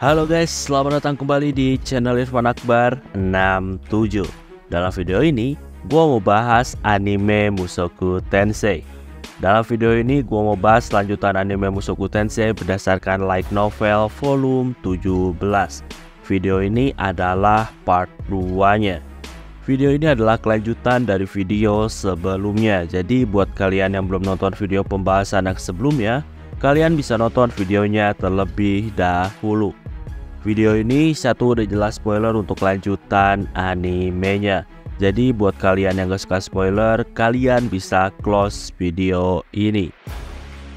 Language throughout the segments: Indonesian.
Halo guys, selamat datang kembali di channel Irfan Akbar 67. Dalam video ini, gua mau bahas anime Mushoku Tensei. Dalam video ini, gua mau bahas lanjutan anime Mushoku Tensei berdasarkan light novel volume 17. Video ini adalah part 2-nya. Video ini adalah kelanjutan dari video sebelumnya. Jadi buat kalian yang belum nonton video pembahasan yang sebelumnya, kalian bisa nonton videonya terlebih dahulu. Video ini satu udah jelas spoiler untuk lanjutan animenya. Jadi buat kalian yang gak suka spoiler, kalian bisa close video ini.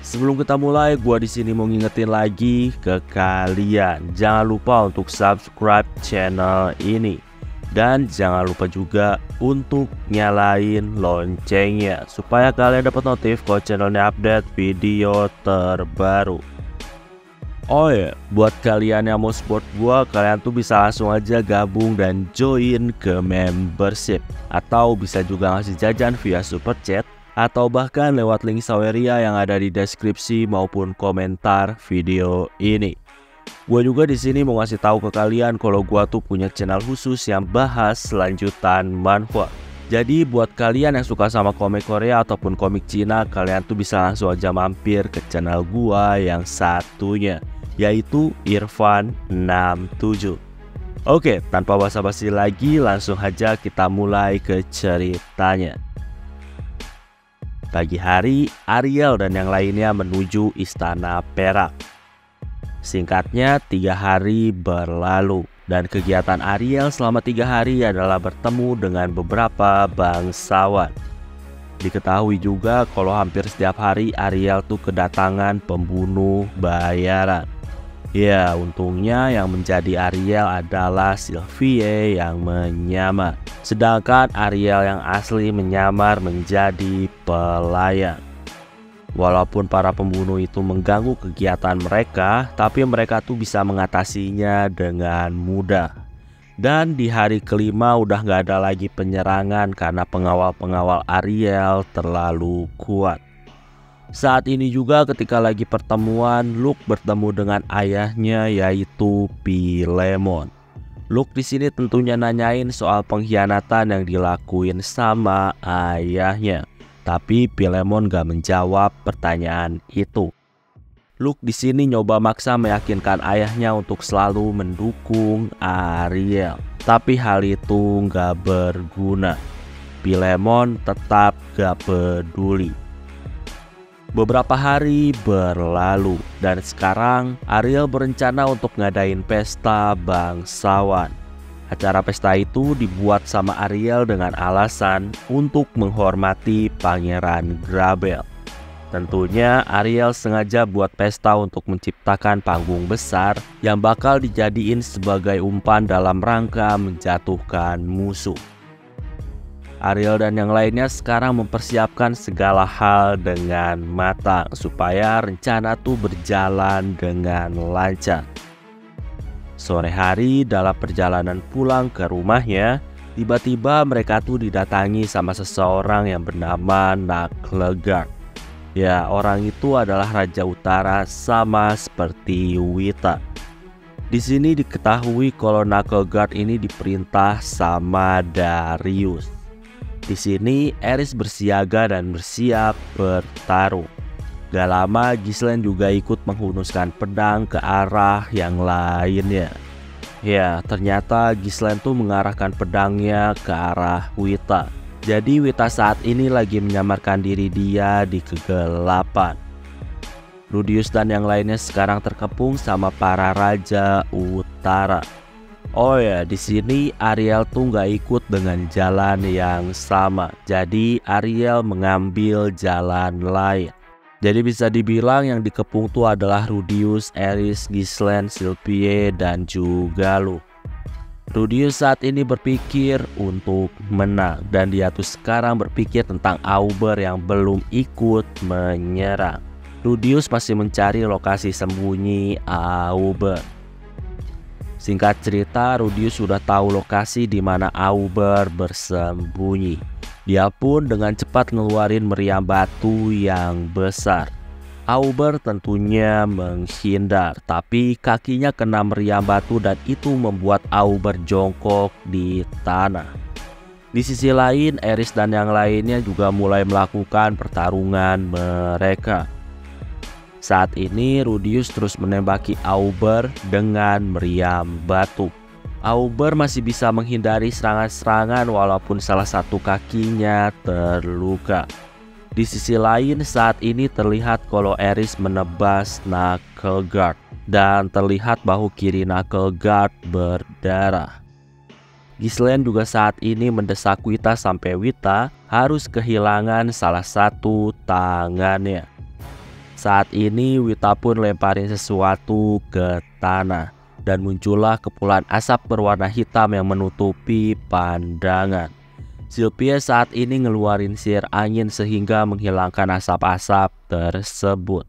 Sebelum kita mulai, gua di sini mau ngingetin lagi ke kalian, jangan lupa untuk subscribe channel ini. Dan jangan lupa juga untuk nyalain loncengnya supaya kalian dapat notif kalau channelnya update video terbaru. Oh ya, buat kalian yang mau support gua, kalian tuh bisa langsung aja gabung dan join ke membership, atau bisa juga ngasih jajan via super chat, atau bahkan lewat link Saweria yang ada di deskripsi maupun komentar video ini. Gua juga di sini mau ngasih tahu ke kalian kalau gua tuh punya channel khusus yang bahas lanjutan manhwa. Jadi buat kalian yang suka sama komik Korea ataupun komik Cina, kalian tuh bisa langsung aja mampir ke channel gua yang satunya, yaitu Irfan 67. Oke, tanpa basa-basi lagi, langsung aja kita mulai ke ceritanya. Pagi hari, Ariel dan yang lainnya menuju Istana Perak. Singkatnya, 3 hari berlalu. Dan kegiatan Ariel selama 3 hari adalah bertemu dengan beberapa bangsawan. Diketahui juga kalau hampir setiap hari Ariel tuh kedatangan pembunuh bayaran. Ya, untungnya yang menjadi Ariel adalah Sylvie yang menyamar. Sedangkan Ariel yang asli menyamar menjadi pelayan. Walaupun para pembunuh itu mengganggu kegiatan mereka, tapi mereka tuh bisa mengatasinya dengan mudah. Dan di hari kelima udah gak ada lagi penyerangan karena pengawal-pengawal Ariel terlalu kuat. Saat ini juga ketika lagi pertemuan, Luke bertemu dengan ayahnya yaitu Philemon. Luke di sini tentunya nanyain soal pengkhianatan yang dilakuin sama ayahnya. Tapi Philemon gak menjawab pertanyaan itu. Luke di sini nyoba maksa meyakinkan ayahnya untuk selalu mendukung Ariel. Tapi hal itu gak berguna. Philemon tetap gak peduli. Beberapa hari berlalu dan sekarang Ariel berencana untuk ngadain pesta bangsawan. Acara pesta itu dibuat sama Ariel dengan alasan untuk menghormati Pangeran Grabel. Tentunya Ariel sengaja buat pesta untuk menciptakan panggung besar yang bakal dijadiin sebagai umpan dalam rangka menjatuhkan musuh. Ariel dan yang lainnya sekarang mempersiapkan segala hal dengan matang supaya rencana tuh berjalan dengan lancar. Sore hari dalam perjalanan pulang ke rumahnya, tiba-tiba mereka tuh didatangi sama seseorang yang bernama Naklegard. Ya, orang itu adalah Raja Utara sama seperti Wita. Di sini diketahui kalau Naklegard ini diperintah sama Darius. Di sini Eris bersiaga dan bersiap bertarung. Gak lama Ghislaine juga ikut menghunuskan pedang ke arah yang lainnya. Ya, ternyata Ghislaine tuh mengarahkan pedangnya ke arah Wita. Jadi Wita saat ini lagi menyamarkan diri dia di kegelapan. Rudius dan yang lainnya sekarang terkepung sama para Raja Utara. Oh ya, di sini Ariel tuh gak ikut dengan jalan yang sama. Jadi Ariel mengambil jalan lain. Jadi bisa dibilang yang dikepung tuh adalah Rudius, Eris, Ghislaine, Sylvie, dan juga Luke. Rudius saat ini berpikir untuk menang, dan dia tuh sekarang berpikir tentang Auber yang belum ikut menyerang. Rudius masih mencari lokasi sembunyi Auber. Singkat cerita, Rudius sudah tahu lokasi di mana Auber bersembunyi. Dia pun dengan cepat ngeluarin meriam batu yang besar. Auber tentunya menghindar, tapi kakinya kena meriam batu dan itu membuat Auber jongkok di tanah. Di sisi lain, Ares dan yang lainnya juga mulai melakukan pertarungan mereka. Saat ini Rudius terus menembaki Auber dengan meriam batu. Auber masih bisa menghindari serangan-serangan walaupun salah satu kakinya terluka. Di sisi lain, saat ini terlihat kalau Ares menebas knuckle guard dan terlihat bahu kiri knuckle guard berdarah. Ghislaine juga saat ini mendesak Wita sampai Wita harus kehilangan salah satu tangannya. Saat ini Wita pun lemparin sesuatu ke tanah dan muncullah kepulan asap berwarna hitam yang menutupi pandangan. Sylvia saat ini ngeluarin sihir angin sehingga menghilangkan asap-asap tersebut.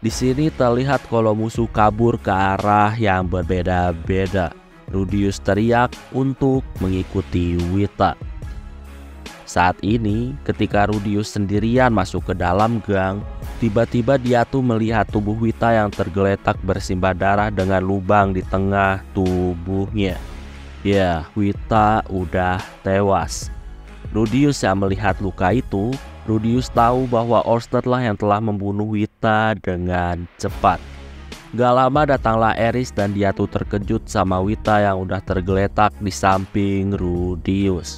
Di sini terlihat kalau musuh kabur ke arah yang berbeda-beda. Rudius teriak untuk mengikuti Wita. Saat ini, ketika Rudius sendirian masuk ke dalam gang, tiba-tiba dia tuh melihat tubuh Wita yang tergeletak bersimbah darah dengan lubang di tengah tubuhnya. Ya, Wita udah tewas. Rudius yang melihat luka itu, Rudius tahu bahwa Orsted lah yang telah membunuh Wita dengan cepat. Gak lama datanglah Ares dan dia tuh terkejut sama Wita yang udah tergeletak di samping Rudius.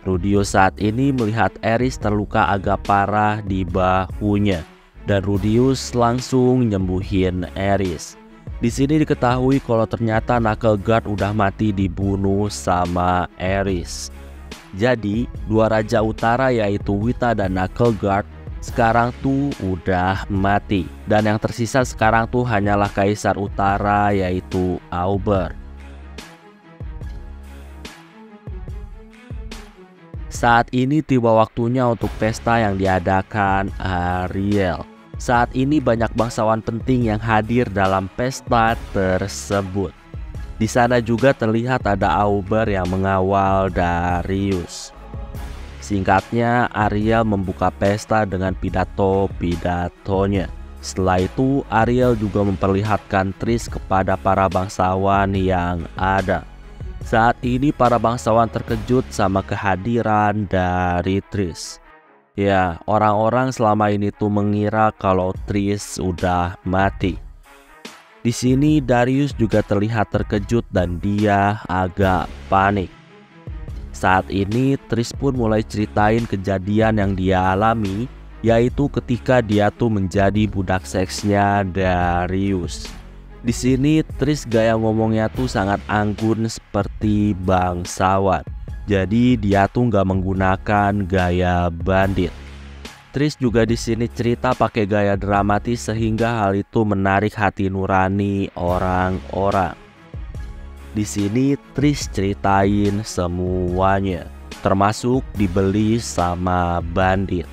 Rudius saat ini melihat Ares terluka agak parah di bahunya dan Rudius langsung nyembuhin Ares. Di sini diketahui kalau ternyata knuckle guard udah mati dibunuh sama Ares. Jadi dua raja utara yaitu Wita dan knuckle guard sekarang tuh udah mati. Dan yang tersisa sekarang tuh hanyalah kaisar utara yaitu Auber. Saat ini tiba waktunya untuk pesta yang diadakan Ariel. Saat ini banyak bangsawan penting yang hadir dalam pesta tersebut. Di sana juga terlihat ada Auber yang mengawal Darius. Singkatnya, Ariel membuka pesta dengan pidato-pidatonya. Setelah itu, Ariel juga memperlihatkan Triss kepada para bangsawan yang ada. Saat ini para bangsawan terkejut sama kehadiran dari Triss. Ya, orang-orang selama ini tuh mengira kalau Triss udah mati. Di sini Darius juga terlihat terkejut dan dia agak panik. Saat ini Triss pun mulai ceritain kejadian yang dia alami, yaitu ketika dia tuh menjadi budak seksnya Darius. Di sini Triss gaya ngomongnya tuh sangat anggun seperti bangsawan. Jadi dia tuh nggak menggunakan gaya bandit. Triss juga di sini cerita pakai gaya dramatis sehingga hal itu menarik hati nurani orang-orang. Di sini Triss ceritain semuanya, termasuk dibeli sama bandit.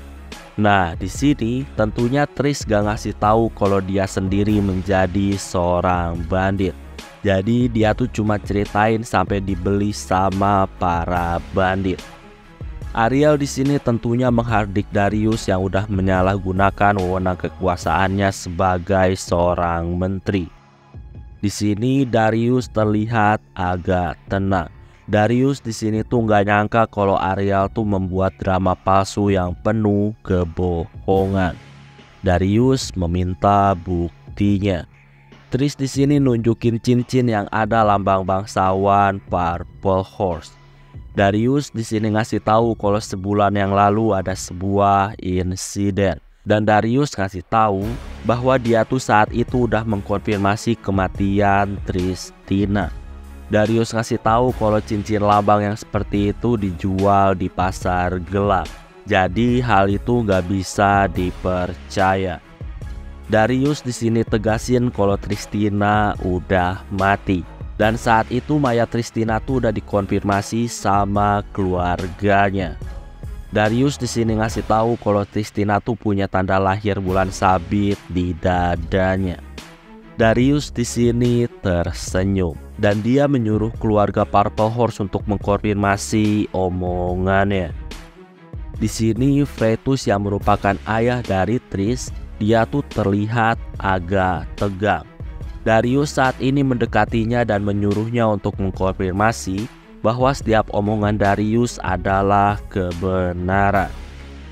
Nah, di sini tentunya Triss gak ngasih tahu kalau dia sendiri menjadi seorang bandit. Jadi dia tuh cuma ceritain sampai dibeli sama para bandit. Ariel di sini tentunya menghardik Darius yang udah menyalahgunakan wewenang kekuasaannya sebagai seorang menteri. Di sini Darius terlihat agak tenang. Darius di sini tuh nggak nyangka kalau Ariel tuh membuat drama palsu yang penuh kebohongan. Darius meminta buktinya. Triss di sini nunjukin cincin yang ada lambang bangsawan Purple Horse. Darius di sini ngasih tahu kalau sebulan yang lalu ada sebuah insiden. Dan Darius ngasih tahu bahwa dia tuh saat itu udah mengkonfirmasi kematian Tristina. Darius ngasih tahu kalau cincin lambang yang seperti itu dijual di pasar gelap. Jadi hal itu nggak bisa dipercaya. Darius di sini tegasin kalau Tristina udah mati. Dan saat itu mayat Tristina tuh udah dikonfirmasi sama keluarganya. Darius di sini ngasih tahu kalau Tristina tuh punya tanda lahir bulan sabit di dadanya. Darius di sini tersenyum dan dia menyuruh keluarga Purple Horse untuk mengkonfirmasi omongannya. Di sini Fretus yang merupakan ayah dari Triss dia tuh terlihat agak tegang. Darius saat ini mendekatinya dan menyuruhnya untuk mengkonfirmasi bahwa setiap omongan Darius adalah kebenaran.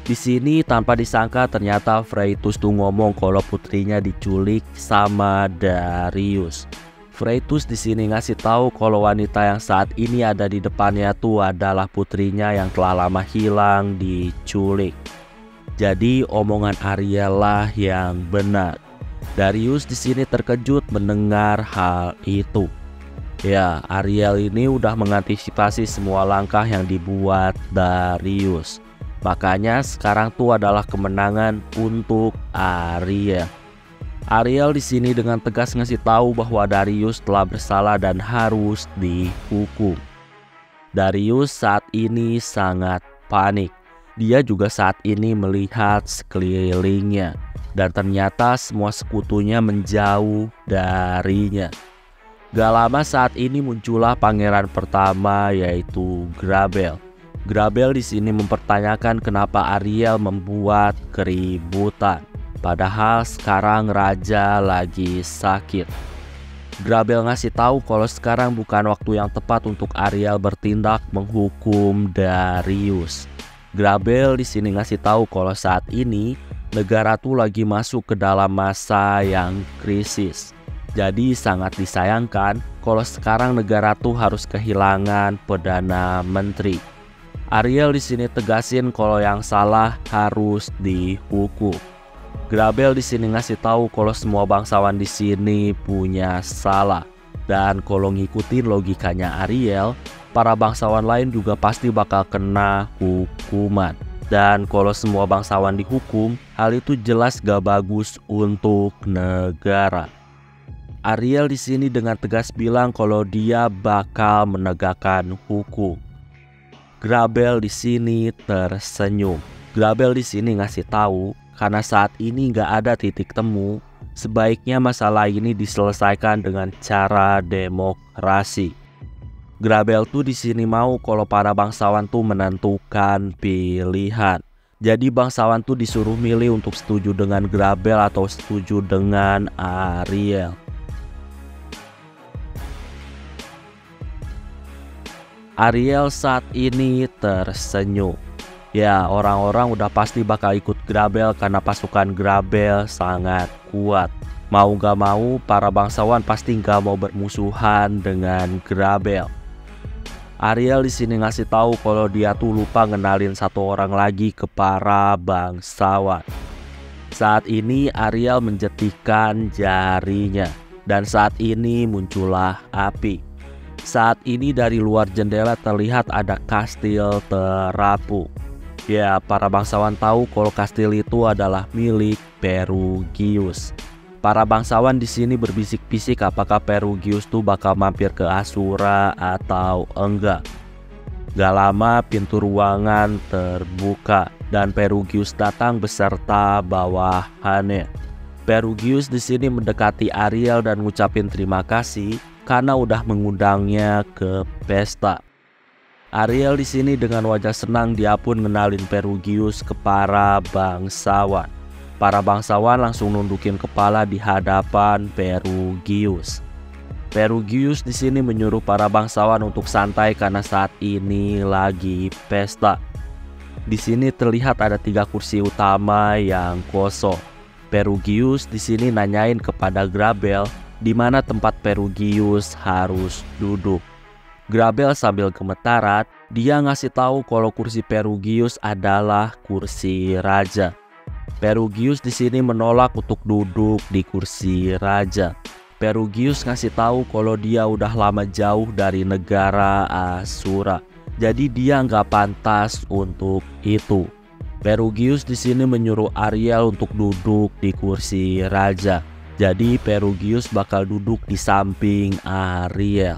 Di sini tanpa disangka ternyata Freytus tuh ngomong kalau putrinya diculik sama Darius. Freytus di sini ngasih tahu kalau wanita yang saat ini ada di depannya tuh adalah putrinya yang telah lama hilang diculik. Jadi omongan Ariel lah yang benar. Darius di sini terkejut mendengar hal itu. Ya, Ariel ini udah mengantisipasi semua langkah yang dibuat Darius. Makanya sekarang tuh adalah kemenangan untuk Ariel. Ariel di sini dengan tegas ngasih tahu bahwa Darius telah bersalah dan harus dihukum. Darius saat ini sangat panik. Dia juga saat ini melihat sekelilingnya dan ternyata semua sekutunya menjauh darinya. Gak lama saat ini muncullah pangeran pertama yaitu Grabel. Grabel di sini mempertanyakan kenapa Ariel membuat keributan. Padahal sekarang raja lagi sakit. Grabel ngasih tahu kalau sekarang bukan waktu yang tepat untuk Ariel bertindak menghukum Darius. Grabel di sini ngasih tahu kalau saat ini negara tuh lagi masuk ke dalam masa yang krisis. Jadi sangat disayangkan kalau sekarang negara tuh harus kehilangan perdana menteri. Ariel di sini tegasin kalau yang salah harus dihukum. Grabel di sini ngasih tahu kalau semua bangsawan di sini punya salah. Dan kalau ngikutin logikanya Ariel, para bangsawan lain juga pasti bakal kena hukuman. Dan kalau semua bangsawan dihukum, hal itu jelas gak bagus untuk negara. Ariel di sini dengan tegas bilang kalau dia bakal menegakkan hukum. Grabel di sini tersenyum. Grabel di sini ngasih tahu karena saat ini gak ada titik temu, sebaiknya masalah ini diselesaikan dengan cara demokrasi. Grabel tuh di sini mau kalau para bangsawan tuh menentukan pilihan. Jadi bangsawan tuh disuruh milih untuk setuju dengan Grabel atau setuju dengan Ariel. Ariel saat ini tersenyum. Ya, orang-orang udah pasti bakal ikut Grabel karena pasukan Grabel sangat kuat. Mau gak mau, para bangsawan pasti gak mau bermusuhan dengan Grabel. Ariel di sini ngasih tahu kalau dia tuh lupa ngenalin satu orang lagi ke para bangsawan. Saat ini Ariel menjetikkan jarinya dan saat ini muncullah api. Saat ini dari luar jendela terlihat ada kastil terapung. Ya, para bangsawan tahu kalau kastil itu adalah milik Perugius. Para bangsawan di sini berbisik-bisik apakah Perugius tuh bakal mampir ke Asura atau enggak. Gak lama pintu ruangan terbuka dan Perugius datang beserta bawahannya. Perugius di sini mendekati Ariel dan ngucapin terima kasih karena udah mengundangnya ke pesta. Ariel di sini dengan wajah senang dia pun ngenalin Perugius ke para bangsawan. Para bangsawan langsung nundukin kepala di hadapan Perugius. Perugius di sini menyuruh para bangsawan untuk santai karena saat ini lagi pesta. Di sini terlihat ada 3 kursi utama yang kosong. Perugius di sini nanyain kepada Grabel di mana tempat Perugius harus duduk. Grabel sambil gemetaran, dia ngasih tahu kalau kursi Perugius adalah kursi raja. Perugius di sini menolak untuk duduk di kursi raja. Perugius ngasih tahu kalau dia udah lama jauh dari negara Asura, jadi dia nggak pantas untuk itu. Perugius di sini menyuruh Ariel untuk duduk di kursi raja. Jadi Perugius bakal duduk di samping Ariel.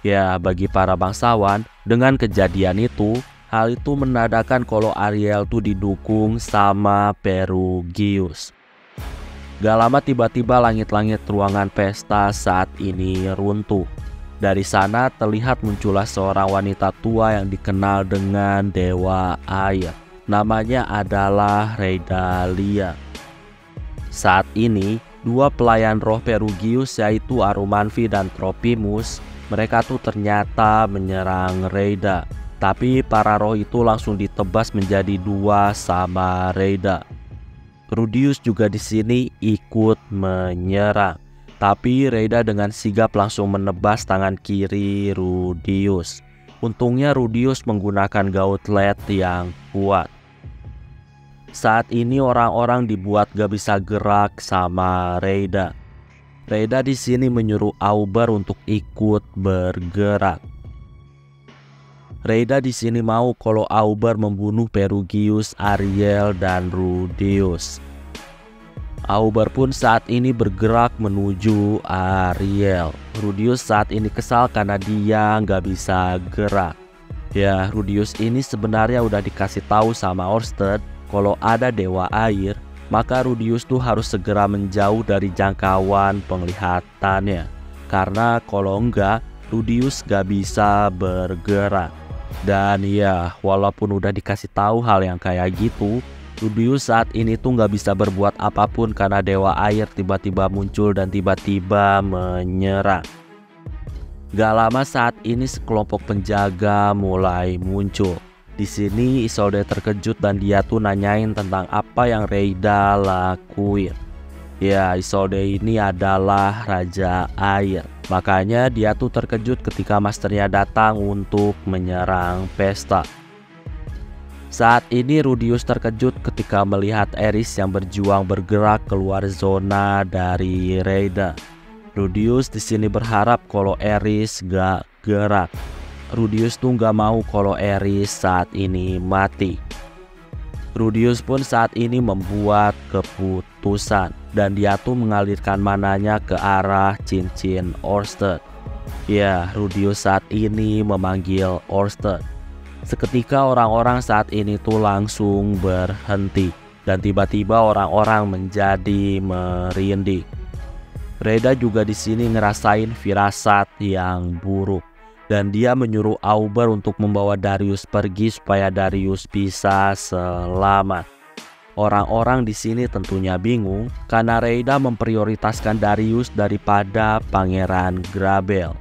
Ya, bagi para bangsawan, dengan kejadian itu, hal itu menandakan kalau Ariel tuh didukung sama Perugius. Gak lama tiba-tiba langit-langit ruangan pesta saat ini runtuh. Dari sana terlihat muncullah seorang wanita tua yang dikenal dengan Dewa Air. Namanya adalah Reidalia. Saat ini, dua pelayan roh Perugius yaitu Arumanfi dan Tropimus, mereka tuh ternyata menyerang Reida. Tapi para roh itu langsung ditebas menjadi dua sama Reida. Rudius juga di sini ikut menyerang. Tapi Reida dengan sigap langsung menebas tangan kiri Rudius. Untungnya Rudius menggunakan gauntlet yang kuat. Saat ini orang-orang dibuat gak bisa gerak sama Reida. Reida di sini menyuruh Auber untuk ikut bergerak. Reida di sini mau kalau Auber membunuh Perugius, Ariel, dan Rudius. Auber pun saat ini bergerak menuju Ariel. Rudius saat ini kesal karena dia nggak bisa gerak. Ya, Rudius ini sebenarnya udah dikasih tahu sama Orsted kalau ada dewa air, maka Rudius tuh harus segera menjauh dari jangkauan penglihatannya. Karena kalau enggak, Rudius gak bisa bergerak. Dan ya, walaupun udah dikasih tahu hal yang kayak gitu, Rudius saat ini tuh gak bisa berbuat apapun karena dewa air tiba-tiba muncul dan tiba-tiba menyerang. Gak lama saat ini sekelompok penjaga mulai muncul. Di sini Isolde terkejut dan dia tuh nanyain tentang apa yang Reida lakuin. Ya, Isolde ini adalah Raja Air. Makanya dia tuh terkejut ketika masternya datang untuk menyerang pesta. Saat ini Rudius terkejut ketika melihat Eris yang berjuang bergerak keluar zona dari Reida. Rudius di sini berharap kalau Eris gak gerak. Rudius tuh gak mau kalau Eris saat ini mati. Rudius pun saat ini membuat keputusan dan dia tuh mengalirkan mananya ke arah cincin Orsted. Ya, Rudius saat ini memanggil Orsted. Seketika orang-orang saat ini tuh langsung berhenti dan tiba-tiba orang-orang menjadi merinding. Reida juga di sini ngerasain firasat yang buruk. Dan dia menyuruh Auber untuk membawa Darius pergi supaya Darius bisa selamat. Orang-orang di sini tentunya bingung karena Reida memprioritaskan Darius daripada Pangeran Grabel.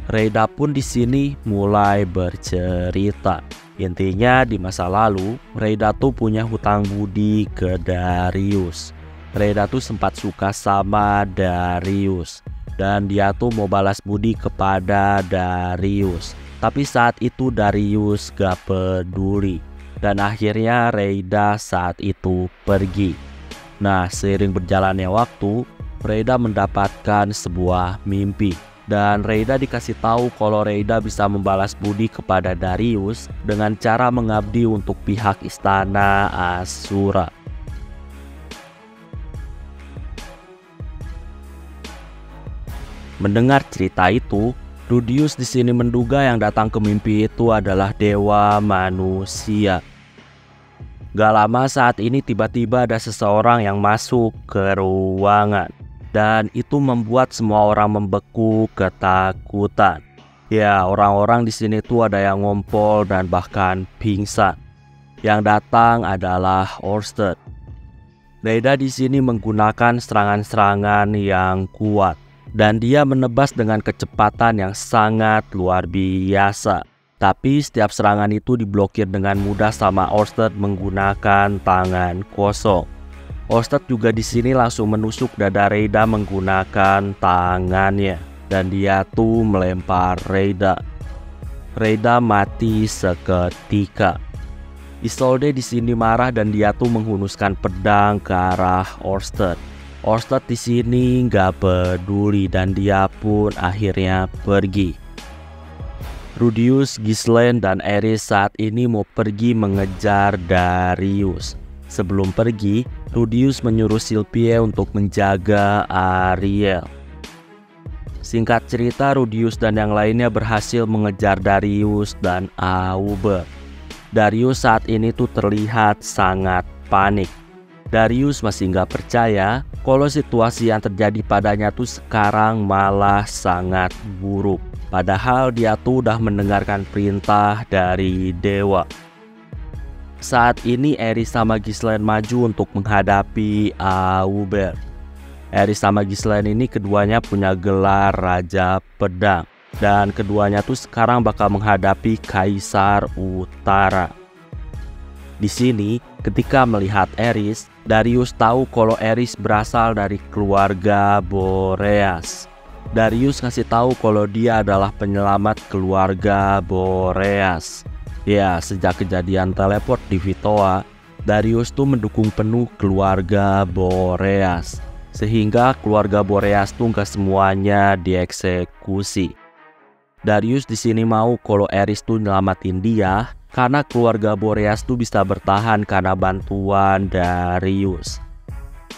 Reida pun di sini mulai bercerita. Intinya di masa lalu Reida tuh punya hutang budi ke Darius. Reida tuh sempat suka sama Darius. Dan dia tuh mau balas budi kepada Darius. Tapi saat itu Darius gak peduli. Dan akhirnya Reida saat itu pergi. Nah, seiring berjalannya waktu, Reida mendapatkan sebuah mimpi. Dan Reida dikasih tahu kalau Reida bisa membalas budi kepada Darius dengan cara mengabdi untuk pihak istana Asura. Mendengar cerita itu, Rudius di sini menduga yang datang ke mimpi itu adalah dewa manusia. Gak lama saat ini tiba-tiba ada seseorang yang masuk ke ruangan dan itu membuat semua orang membeku ketakutan. Ya, orang-orang di sini tuh ada yang ngompol dan bahkan pingsan. Yang datang adalah Orsted. Reida di sini menggunakan serangan-serangan yang kuat. Dan dia menebas dengan kecepatan yang sangat luar biasa. Tapi setiap serangan itu diblokir dengan mudah sama Orsted menggunakan tangan kosong. Orsted juga di sini langsung menusuk dada Reida menggunakan tangannya. Dan dia tuh melempar Reida. Reida mati seketika. Isolde di sini marah dan dia tuh menghunuskan pedang ke arah Orsted. Orsted di sini nggak peduli dan dia pun akhirnya pergi. Rudius, Ghislaine, dan Eris saat ini mau pergi mengejar Darius. Sebelum pergi, Rudius menyuruh Sylphie untuk menjaga Ariel. Singkat cerita, Rudius dan yang lainnya berhasil mengejar Darius dan Auber. Darius saat ini tuh terlihat sangat panik. Darius masih nggak percaya kalau situasi yang terjadi padanya tuh sekarang malah sangat buruk. Padahal dia tuh udah mendengarkan perintah dari dewa. Saat ini Aerys sama Ghislaine maju untuk menghadapi Auber. Aerys sama Ghislaine ini keduanya punya gelar Raja Pedang, dan keduanya tuh sekarang bakal menghadapi Kaisar Utara. Di sini, ketika melihat Aerys, Darius tahu kalau Aerys berasal dari keluarga Boreas. Darius ngasih tahu kalau dia adalah penyelamat keluarga Boreas. Ya, sejak kejadian teleport di Vitoa, Darius tuh mendukung penuh keluarga Boreas, sehingga keluarga Boreas tuh gak semuanya dieksekusi. Darius di sini mau kalau Aerys tuh nyelamatin dia, karena keluarga Boreas tuh bisa bertahan karena bantuan Darius.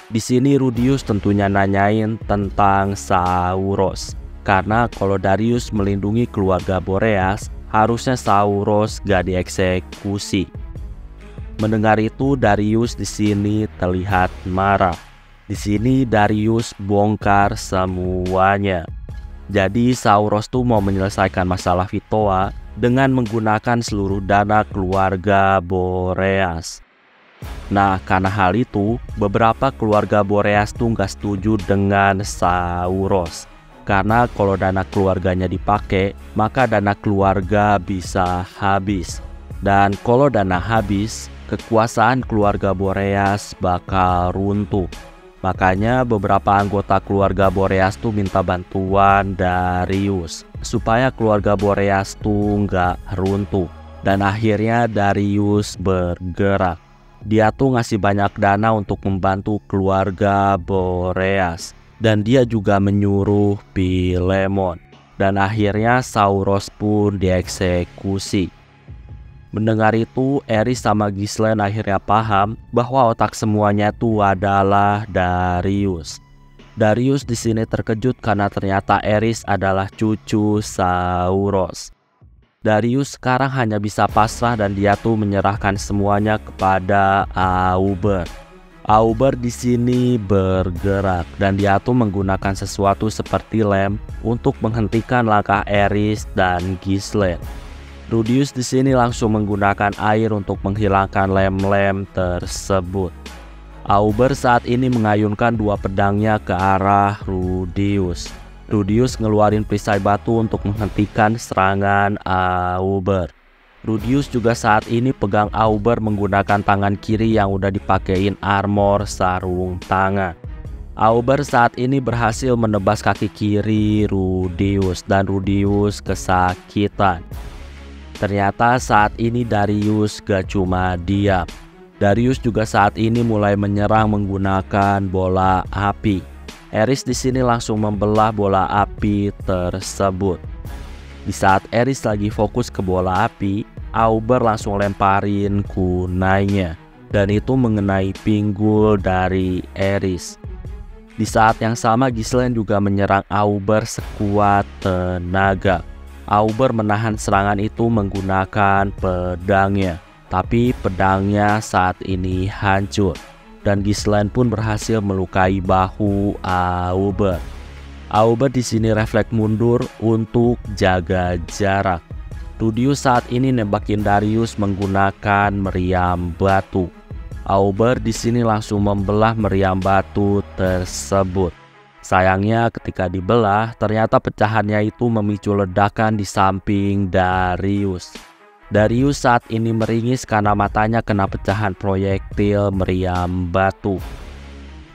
Di sini Rudius tentunya nanyain tentang Sauros, karena kalau Darius melindungi keluarga Boreas, harusnya Sauros gak dieksekusi. Mendengar itu, Darius di sini terlihat marah. Di sini Darius bongkar semuanya. Jadi Sauros tuh mau menyelesaikan masalah Vitoa dengan menggunakan seluruh dana keluarga Boreas. Nah, karena hal itu, beberapa keluarga Boreas tuh gak setuju dengan Sauros. Karena kalau dana keluarganya dipakai, maka dana keluarga bisa habis. Dan kalau dana habis, kekuasaan keluarga Boreas bakal runtuh. Makanya beberapa anggota keluarga Boreas tuh minta bantuan Darius supaya keluarga Boreas tuh nggak runtuh. Dan akhirnya Darius bergerak. Dia tuh ngasih banyak dana untuk membantu keluarga Boreas. Dan dia juga menyuruh Philemon. Dan akhirnya Sauros pun dieksekusi. Mendengar itu, Aerys sama Ghislaine akhirnya paham bahwa otak semuanya itu adalah Darius. Darius di sini terkejut karena ternyata Aerys adalah cucu Sauros. Darius sekarang hanya bisa pasrah dan dia tuh menyerahkan semuanya kepada Auber. Auber di sini bergerak dan dia tuh menggunakan sesuatu seperti lem untuk menghentikan langkah Aerys dan Ghislaine. Rudius di sini langsung menggunakan air untuk menghilangkan lem-lem tersebut. Auber saat ini mengayunkan dua pedangnya ke arah Rudius. Rudius ngeluarin perisai batu untuk menghentikan serangan Auber. Rudius juga saat ini pegang Auber menggunakan tangan kiri yang udah dipakein armor sarung tangan. Auber saat ini berhasil menebas kaki kiri Rudius dan Rudius kesakitan. Ternyata saat ini Darius gak cuma diam. Darius juga saat ini mulai menyerang menggunakan bola api. Aerys di sini langsung membelah bola api tersebut. Di saat Aerys lagi fokus ke bola api, Auber langsung lemparin kunainya dan itu mengenai pinggul dari Aerys. Di saat yang sama Ghislaine juga menyerang Auber sekuat tenaga. Auber menahan serangan itu menggunakan pedangnya, tapi pedangnya saat ini hancur dan Ghislaine pun berhasil melukai bahu Auber. Auber di sini refleks mundur untuk jaga jarak. Rudius saat ini nembakin Darius menggunakan meriam batu. Auber di sini langsung membelah meriam batu tersebut. Sayangnya ketika dibelah, ternyata pecahannya itu memicu ledakan di samping Darius. Darius saat ini meringis karena matanya kena pecahan proyektil meriam batu.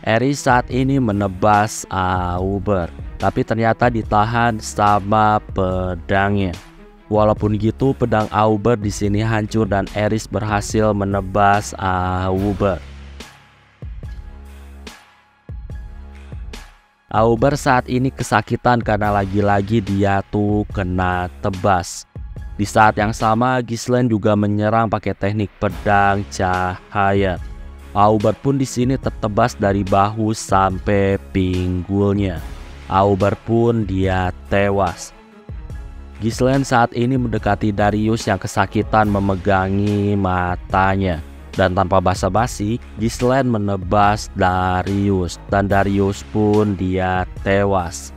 Aerys saat ini menebas Auber, tapi ternyata ditahan sama pedangnya. Walaupun gitu, pedang Auber di sini hancur dan Aerys berhasil menebas Auber. Auber saat ini kesakitan karena lagi-lagi dia tuh kena tebas. Di saat yang sama, Ghislaine juga menyerang pakai teknik pedang cahaya. Auber pun di sini tertebas dari bahu sampai pinggulnya. Auber pun dia tewas. Ghislaine saat ini mendekati Darius yang kesakitan memegangi matanya. Dan tanpa basa-basi, Ghislaine menebas Darius dan Darius pun dia tewas.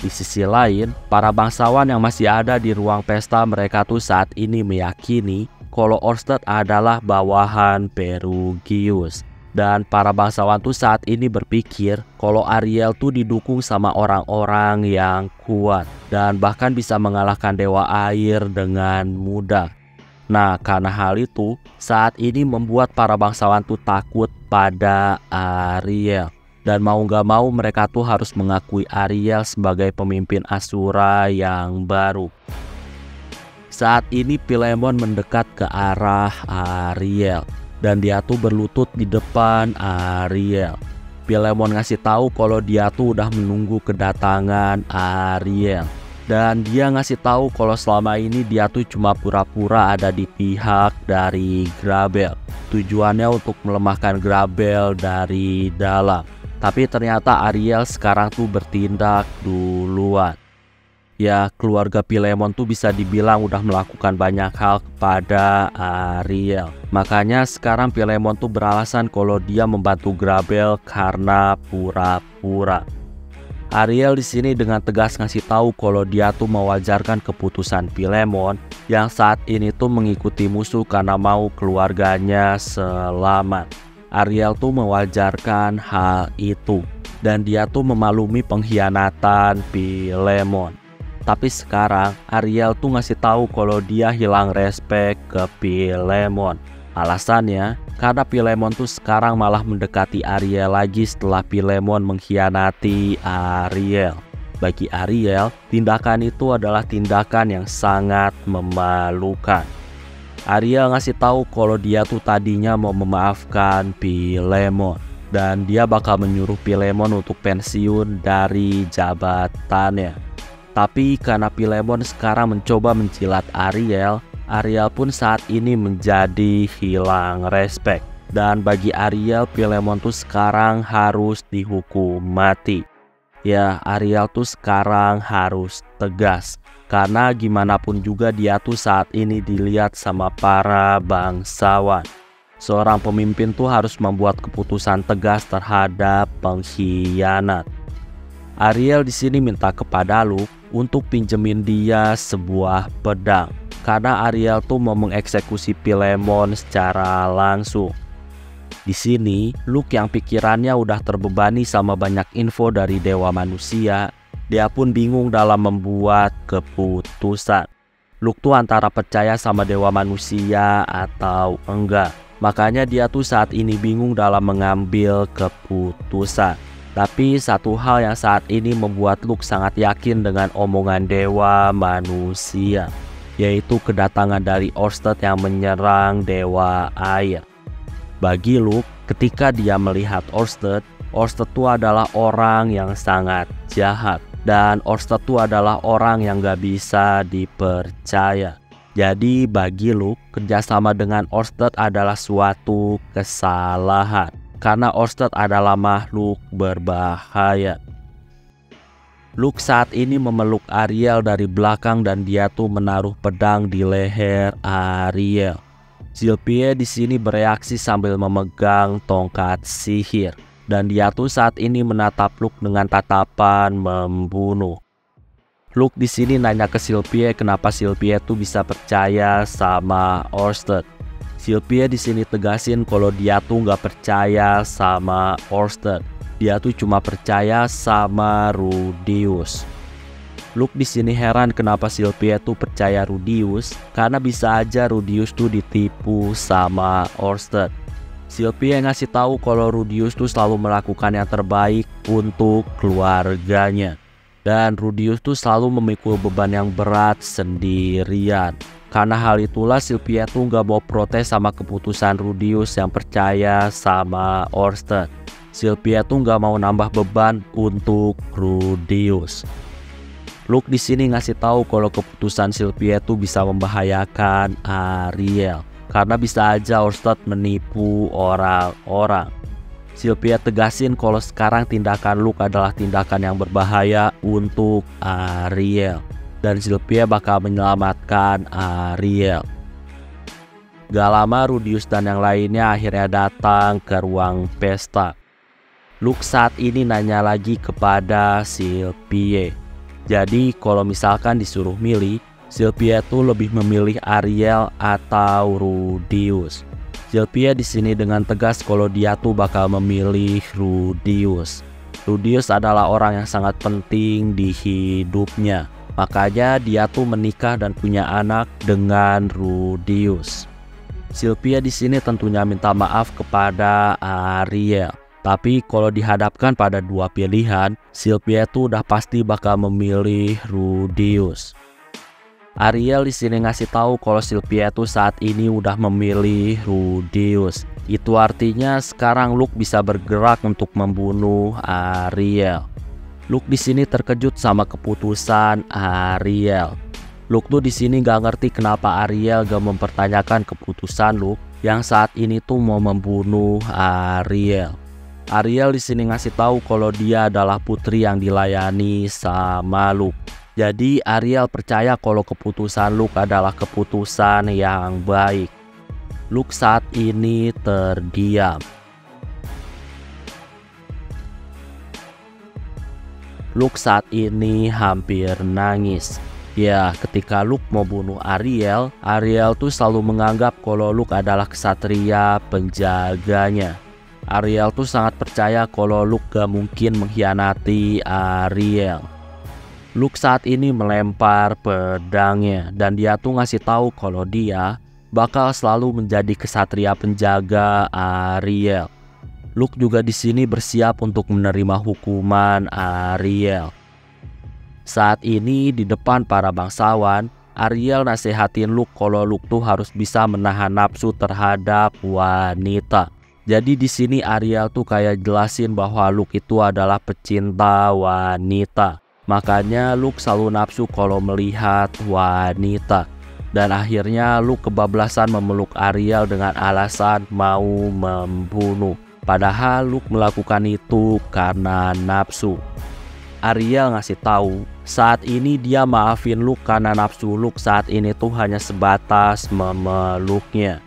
Di sisi lain, para bangsawan yang masih ada di ruang pesta mereka tuh saat ini meyakini kalau Orsted adalah bawahan Perugius. Dan para bangsawan tuh saat ini berpikir kalau Ariel tuh didukung sama orang-orang yang kuat dan bahkan bisa mengalahkan dewa air dengan mudah. Nah, karena hal itu saat ini membuat para bangsawan tuh takut pada Ariel. Dan mau gak mau mereka tuh harus mengakui Ariel sebagai pemimpin Asura yang baru. Saat ini Philemon mendekat ke arah Ariel. Dan dia tuh berlutut di depan Ariel. Philemon ngasih tahu kalau dia tuh udah menunggu kedatangan Ariel. Dan dia ngasih tahu kalau selama ini dia tuh cuma pura-pura ada di pihak dari Grabel. Tujuannya untuk melemahkan Grabel dari dalam. Tapi ternyata Ariel sekarang tuh bertindak duluan. Ya, keluarga Philemon tuh bisa dibilang udah melakukan banyak hal kepada Ariel. Makanya sekarang Philemon tuh beralasan kalau dia membantu Grabel karena pura-pura. Ariel di sini dengan tegas ngasih tahu kalau dia tuh mewajarkan keputusan Philemon yang saat ini tuh mengikuti musuh karena mau keluarganya selamat. Ariel tuh mewajarkan hal itu dan dia tuh memaklumi pengkhianatan Philemon. Tapi sekarang Ariel tuh ngasih tahu kalau dia hilang respect ke Philemon. Alasannya karena Philemon tuh sekarang malah mendekati Ariel lagi setelah Philemon mengkhianati Ariel. Bagi Ariel, tindakan itu adalah tindakan yang sangat memalukan. Ariel ngasih tahu kalau dia tuh tadinya mau memaafkan Philemon dan dia bakal menyuruh Philemon untuk pensiun dari jabatannya. Tapi karena Philemon sekarang mencoba menjilat Ariel, Ariel pun saat ini menjadi hilang respect. Dan bagi Ariel, Philemon tuh sekarang harus dihukum mati. Ya, Ariel tuh sekarang harus tegas. Karena gimana pun juga dia tuh saat ini dilihat sama para bangsawan. Seorang pemimpin tuh harus membuat keputusan tegas terhadap pengkhianat. Ariel di sini minta kepada Luke untuk pinjemin dia sebuah pedang karena Ariel tuh mau mengeksekusi Philemon secara langsung. Di sini Luke yang pikirannya udah terbebani sama banyak info dari dewa manusia, dia pun bingung dalam membuat keputusan. Luke tuh antara percaya sama dewa manusia atau enggak. Makanya dia tuh saat ini bingung dalam mengambil keputusan. Tapi satu hal yang saat ini membuat Luke sangat yakin dengan omongan dewa manusia, yaitu kedatangan dari Orsted yang menyerang dewa air. Bagi Luke, ketika dia melihat Orsted itu adalah orang yang sangat jahat. Dan Orsted itu adalah orang yang gak bisa dipercaya. Jadi bagi Luke, kerjasama dengan Orsted adalah suatu kesalahan. Karena Orsted adalah makhluk berbahaya. Luke saat ini memeluk Ariel dari belakang dan dia tuh menaruh pedang di leher Ariel. Sylvie di sini bereaksi sambil memegang tongkat sihir dan dia tuh saat ini menatap Luke dengan tatapan membunuh. Luke di sini nanya ke Sylvie kenapa Sylvie tuh bisa percaya sama Orsted. Sylvie di sini tegasin kalau dia tuh nggak percaya sama Orsted. Dia tuh cuma percaya sama Rudius. Luke di sini heran kenapa Sylvie tuh percaya Rudius, karena bisa aja Rudius tuh ditipu sama Orsted. Sylvie ngasih tahu kalau Rudius tuh selalu melakukan yang terbaik untuk keluarganya. Dan Rudius tuh selalu memikul beban yang berat sendirian. Karena hal itulah Sylvie tuh gak mau protes sama keputusan Rudius yang percaya sama Orsted. Sylvie tuh gak mau nambah beban untuk Rudius. Luke di sini ngasih tahu kalau keputusan Sylvie tuh bisa membahayakan Ariel. Karena bisa aja Orsted menipu orang-orang. Sylvie tegasin kalau sekarang tindakan Luke adalah tindakan yang berbahaya untuk Ariel. Dan Sylvie bakal menyelamatkan Ariel. Gak lama Rudius dan yang lainnya akhirnya datang ke ruang pesta. Luke saat ini nanya lagi kepada Sylvie. Jadi kalau misalkan disuruh milih, Sylvia tuh lebih memilih Ariel atau Rudius. Sylvia di sini dengan tegas kalau dia tuh bakal memilih Rudius. Rudius adalah orang yang sangat penting di hidupnya. Makanya dia tuh menikah dan punya anak dengan Rudius. Sylvia di sini tentunya minta maaf kepada Ariel. Tapi kalau dihadapkan pada dua pilihan, Sylvia tuh udah pasti bakal memilih Rudius. Ariel di sini ngasih tahu kalau Sylvia tuh saat ini udah memilih Rudius. Itu artinya sekarang Luke bisa bergerak untuk membunuh Ariel. Luke di sini terkejut sama keputusan Ariel. Luke tuh di sini gak ngerti kenapa Ariel gak mempertanyakan keputusan Luke yang saat ini tuh mau membunuh Ariel. Ariel di sini ngasih tahu kalau dia adalah putri yang dilayani sama Luke. Jadi Ariel percaya kalau keputusan Luke adalah keputusan yang baik. Luke saat ini terdiam. Luke saat ini hampir nangis. Ya, ketika Luke mau bunuh Ariel, Ariel tuh selalu menganggap kalau Luke adalah kesatria penjaganya. Ariel tuh sangat percaya kalau Luke gak mungkin mengkhianati Ariel. Luke saat ini melempar pedangnya dan dia tuh ngasih tahu kalau dia bakal selalu menjadi kesatria penjaga Ariel. Luke juga di sini bersiap untuk menerima hukuman Ariel. Saat ini di depan para bangsawan, Ariel nasehatin Luke kalau Luke tuh harus bisa menahan nafsu terhadap wanita. Jadi di sini Ariel tuh kayak jelasin bahwa Luke itu adalah pecinta wanita. Makanya Luke selalu nafsu kalau melihat wanita. Dan akhirnya Luke kebablasan memeluk Ariel dengan alasan mau membunuh. Padahal Luke melakukan itu karena nafsu. Ariel ngasih tahu saat ini dia maafin Luke karena nafsu Luke saat ini tuh hanya sebatas memeluknya.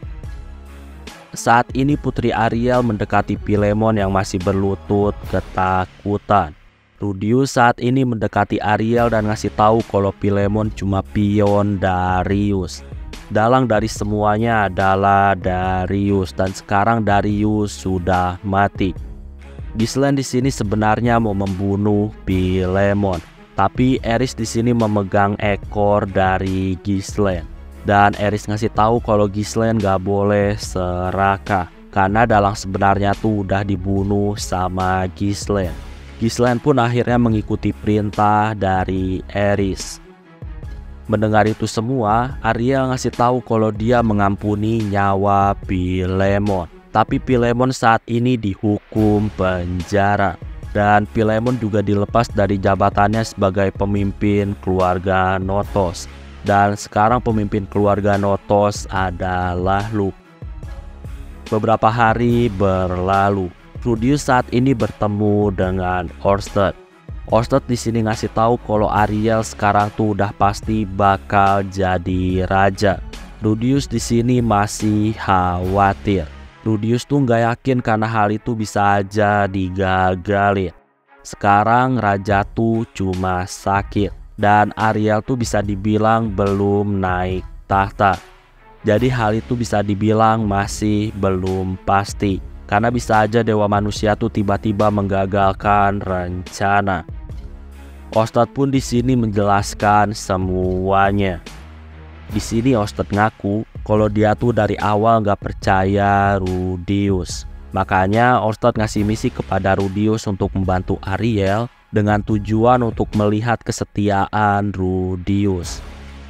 Saat ini putri Ariel mendekati Philemon yang masih berlutut ketakutan. Rudius saat ini mendekati Ariel dan ngasih tahu kalau Philemon cuma pion Darius. Dalang dari semuanya adalah Darius dan sekarang Darius sudah mati. Ghislaine di sini sebenarnya mau membunuh Philemon, tapi Eris di sini memegang ekor dari Ghislaine. Dan Eris ngasih tahu kalau Ghislaine gak boleh serakah karena dalang sebenarnya tuh udah dibunuh sama Ghislaine. Ghislaine pun akhirnya mengikuti perintah dari Eris. Mendengar itu semua, Ariel ngasih tahu kalau dia mengampuni nyawa Philemon. Tapi Philemon saat ini dihukum penjara. Dan Philemon juga dilepas dari jabatannya sebagai pemimpin keluarga Notos. Dan sekarang pemimpin keluarga Notos adalah Luke. Beberapa hari berlalu. Rudius saat ini bertemu dengan Orsted. Orsted di sini ngasih tahu kalau Ariel sekarang tuh udah pasti bakal jadi raja. Rudius di sini masih khawatir. Rudius tuh nggak yakin karena hal itu bisa aja digagalin. Sekarang raja tuh cuma sakit dan Ariel tuh bisa dibilang belum naik tahta. Jadi hal itu bisa dibilang masih belum pasti. Karena bisa aja dewa manusia tuh tiba-tiba menggagalkan rencana. Orsted pun di sini menjelaskan semuanya. Di sini Orsted ngaku kalau dia tuh dari awal gak percaya Rudius. Makanya Orsted ngasih misi kepada Rudius untuk membantu Ariel dengan tujuan untuk melihat kesetiaan Rudius.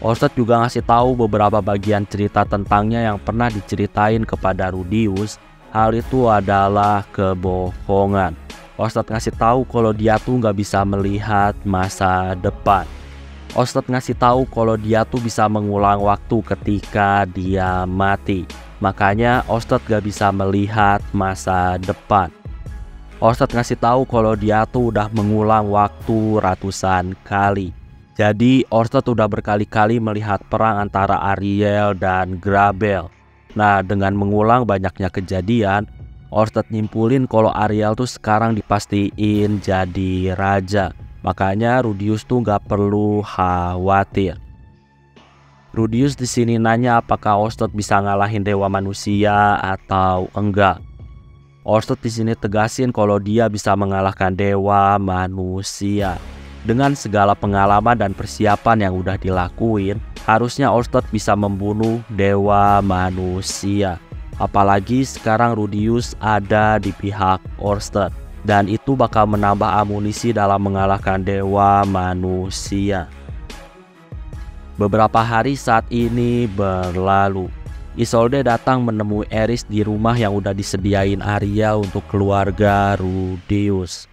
Orsted juga ngasih tahu beberapa bagian cerita tentangnya yang pernah diceritain kepada Rudius. Hal itu adalah kebohongan. Orsted ngasih tahu kalau dia tuh nggak bisa melihat masa depan. Orsted ngasih tahu kalau dia tuh bisa mengulang waktu ketika dia mati. Makanya Orsted gak bisa melihat masa depan. Orsted ngasih tahu kalau dia tuh udah mengulang waktu ratusan kali. Jadi Orsted udah berkali-kali melihat perang antara Ariel dan Grabel. Nah, dengan mengulang banyaknya kejadian, Orsted nyimpulin kalau Ariel tuh sekarang dipastiin jadi raja. Makanya Rudius tuh gak perlu khawatir. Rudius di sini nanya apakah Orsted bisa ngalahin dewa manusia atau enggak. Orsted di sini tegasin kalau dia bisa mengalahkan dewa manusia. Dengan segala pengalaman dan persiapan yang udah dilakuin, harusnya Orsted bisa membunuh dewa manusia. Apalagi sekarang Rudius ada di pihak Orsted, dan itu bakal menambah amunisi dalam mengalahkan dewa manusia. Beberapa hari saat ini berlalu. Isolde datang menemui Eris di rumah yang udah disediain Arya untuk keluarga Rudius.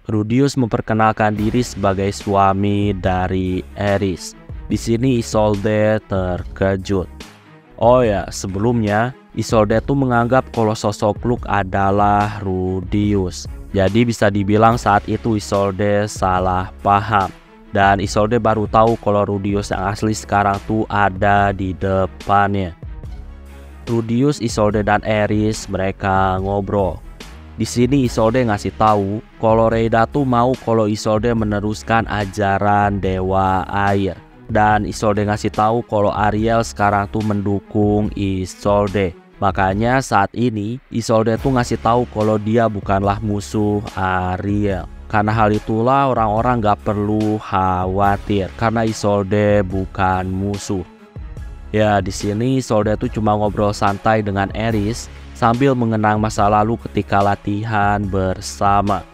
Rudius memperkenalkan diri sebagai suami dari Eris. Di sini Isolde terkejut. Oh ya, sebelumnya Isolde tuh menganggap kalau sosok Luke adalah Rudius. Jadi bisa dibilang saat itu Isolde salah paham. Dan Isolde baru tahu kalau Rudius yang asli sekarang tuh ada di depannya. Rudius, Isolde, dan Eris mereka ngobrol. Di sini Isolde ngasih tahu kalau Reida tuh mau kalau Isolde meneruskan ajaran Dewa Air. Dan Isolde ngasih tahu kalau Ariel sekarang tuh mendukung Isolde. Makanya saat ini Isolde tuh ngasih tahu kalau dia bukanlah musuh Ariel. Karena hal itulah orang-orang gak perlu khawatir karena Isolde bukan musuh. Ya, di sini Isolde tuh cuma ngobrol santai dengan Eris sambil mengenang masa lalu ketika latihan bersama.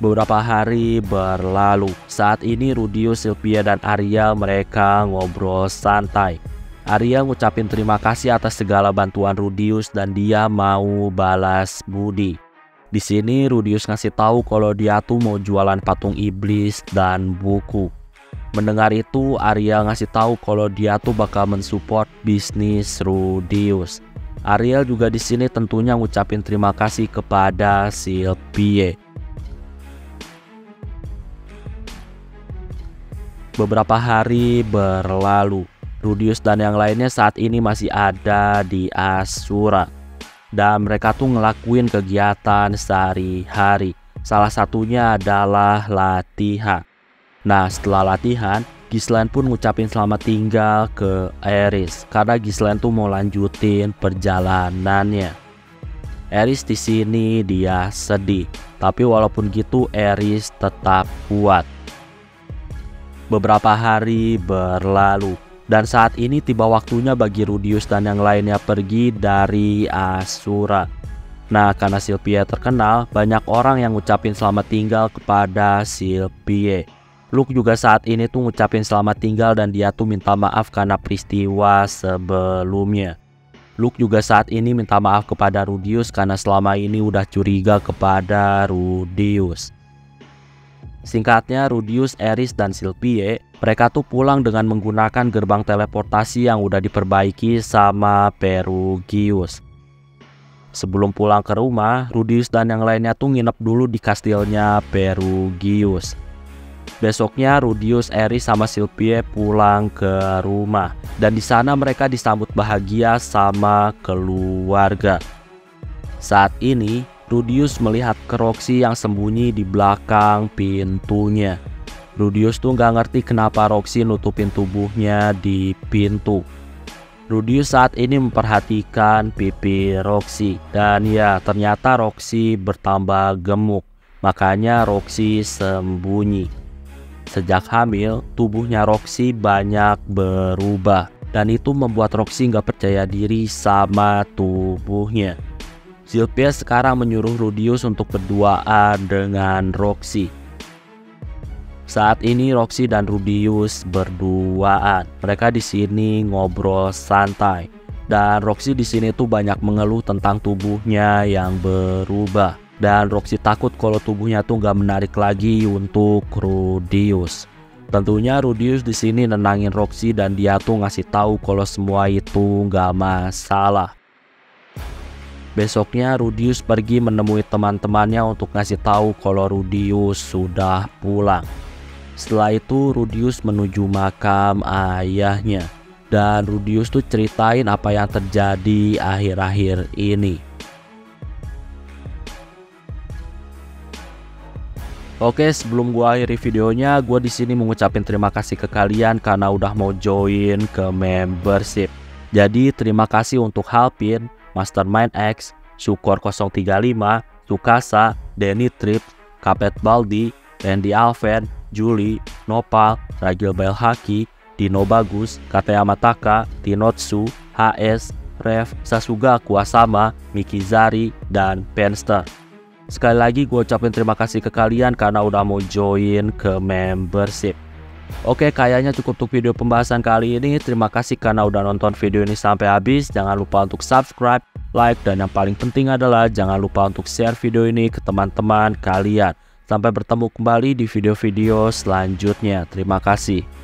Beberapa hari berlalu. Saat ini Rudius, Sylvia, dan Arya mereka ngobrol santai. Arya ngucapin terima kasih atas segala bantuan Rudius dan dia mau balas budi. Di sini Rudius ngasih tahu kalau dia tuh mau jualan patung iblis dan buku. Mendengar itu, Arya ngasih tahu kalau dia tuh bakal mensupport bisnis Rudius. Ariel juga di sini tentunya ngucapin terima kasih kepada Sylvie. Beberapa hari berlalu. Rudius dan yang lainnya saat ini masih ada di Asura. Dan mereka tuh ngelakuin kegiatan sehari-hari. Salah satunya adalah latihan. Nah, setelah latihan, Ghislaine pun ngucapin selamat tinggal ke Eris karena Ghislaine tuh mau lanjutin perjalanannya. Eris di sini dia sedih, tapi walaupun gitu Eris tetap kuat. Beberapa hari berlalu. Dan saat ini tiba waktunya bagi Rudius dan yang lainnya pergi dari Asura. Nah, karena Sylvie terkenal, banyak orang yang ngucapin selamat tinggal kepada Sylvie. Luke juga saat ini tuh ngucapin selamat tinggal dan dia tuh minta maaf karena peristiwa sebelumnya. Luke juga saat ini minta maaf kepada Rudius karena selama ini udah curiga kepada Rudius. Singkatnya, Rudius, Eris, dan Sylvie mereka tuh pulang dengan menggunakan gerbang teleportasi yang udah diperbaiki sama Perugius. Sebelum pulang ke rumah, Rudius dan yang lainnya tuh nginep dulu di kastilnya Perugius. Besoknya Rudius, Eris, sama Sylvie pulang ke rumah. Dan di sana mereka disambut bahagia sama keluarga. Saat ini Rudius melihat Roxy yang sembunyi di belakang pintunya. Rudius tuh nggak ngerti kenapa Roxy nutupin tubuhnya di pintu. Rudius saat ini memperhatikan pipi Roxy. Dan ya, ternyata Roxy bertambah gemuk. Makanya Roxy sembunyi. Sejak hamil, tubuhnya Roxy banyak berubah. Dan itu membuat Roxy nggak percaya diri sama tubuhnya. Sylvie sekarang menyuruh Rudius untuk berduaan dengan Roxy. Saat ini Roxy dan Rudius berduaan. Mereka di sini ngobrol santai. Dan Roxy di sini tuh banyak mengeluh tentang tubuhnya yang berubah. Dan Roxy takut kalau tubuhnya tuh nggak menarik lagi untuk Rudius. Tentunya Rudius di sini nenangin Roxy dan dia tuh ngasih tahu kalau semua itu nggak masalah. Besoknya Rudius pergi menemui teman-temannya untuk ngasih tahu kalau Rudius sudah pulang. Setelah itu Rudius menuju makam ayahnya. Dan Rudius tuh ceritain apa yang terjadi akhir-akhir ini. Oke, sebelum gua akhiri videonya, gua di sini mengucapin terima kasih ke kalian karena udah mau join ke membership. Jadi terima kasih untuk Halpin, Mastermind X, Syukor 035, Sukasa, Denny Trip, Kapet Baldi, Randy Alven, Juli, Nopal, Ragil Belhaki, Dino Bagus, Kataya Mataka, Tinotsu, HS, Rev, Sasuga Kuasama, Mikizari, dan Penster. Sekali lagi gue ucapin terima kasih ke kalian karena udah mau join ke membership. Oke, kayaknya cukup untuk video pembahasan kali ini. Terima kasih karena udah nonton video ini sampai habis. Jangan lupa untuk subscribe, like, dan yang paling penting adalah jangan lupa untuk share video ini ke teman-teman kalian. Sampai bertemu kembali di video-video selanjutnya. Terima kasih.